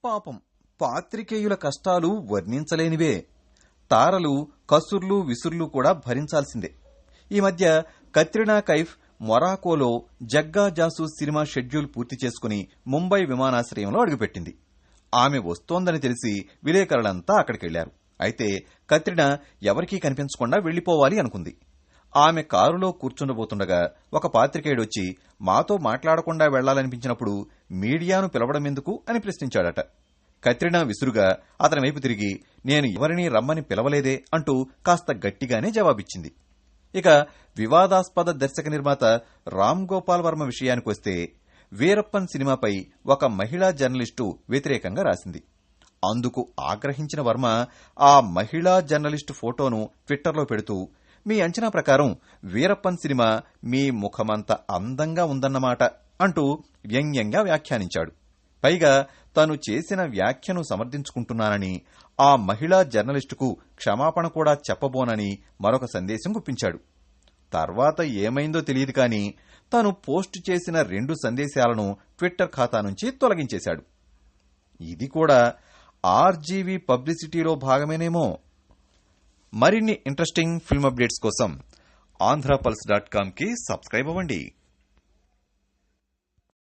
పాపం పాత్రికేయుల కష్టాలు వర్ణించలేనివే. తారలు కసుర్లు విసుర్లు కూడా భరించాల్సిందే. ఈ మధ్య కత్రినా కైఫ్ మొరాకోలో జగ్గా జాసూస్ సినిమా షెడ్యూల్ పూర్తి చేసుకుని ముంబై విమానాశ్రయంలో అడుగుపెట్టింది. ఆమె వస్తోందని తెలిసి విలేకరులంతా అక్కడికెళ్లారు. అయితే కత్రినా ఎవరికీ కనిపించకుండా వెళ్లిపోవాలి అనుకుంది. ఆమె కారులో కూర్చుండబోతుండగా ఒక పాత్రికేయుడొచ్చి మాతో మాట్లాడకుండా వెళ్లాలనిపించినప్పుడు మీడియాను పిలవడమెందుకు అని ప్రశ్నించాడట. కత్రినా విసురుగా అతని వైపు తిరిగి నేను ఎవరినీ రమ్మని పిలవలేదే అంటూ కాస్త గట్టిగానే జవాబిచ్చింది. ఇక వివాదాస్పద దర్శక నిర్మాత రామ్ గోపాల్ వర్మ విషయానికొస్తే వీరప్పన్ సినిమాపై ఒక మహిళా జర్నలిస్టు వ్యతిరేకంగా రాసింది. అందుకు ఆగ్రహించిన వర్మ ఆ మహిళా జర్నలిస్టు ఫోటోను ట్విట్టర్లో పెడుతూ మీ అంచనా ప్రకారం వీరప్పన్ సినిమా మీ ముఖమంత అందంగా ఉందన్నమాట అంటూ వ్యంగ్యంగా వ్యాఖ్యానించాడు. పైగా తాను చేసిన వ్యాఖ్యను సమర్థించుకుంటున్నానని, ఆ మహిళా జర్నలిస్టుకు క్షమాపణ కూడా చెప్పబోనని మరొక సందేశం గుప్పించాడు. తర్వాత ఏమైందో తెలియదు కానీ తాను పోస్టు చేసిన 2 సందేశాలను ట్విట్టర్ ఖాతా నుంచి తొలగించేశాడు. ఇది కూడా ఆర్జీవీ పబ్లిసిటీలో భాగమేనేమో. మరిన్ని ఇంట్రెస్టింగ్ ఫిల్మ్ అప్డేట్స్ కోసం ఆంధ్రపల్స్.com కి సబ్స్క్రైబ్ అవ్వండి.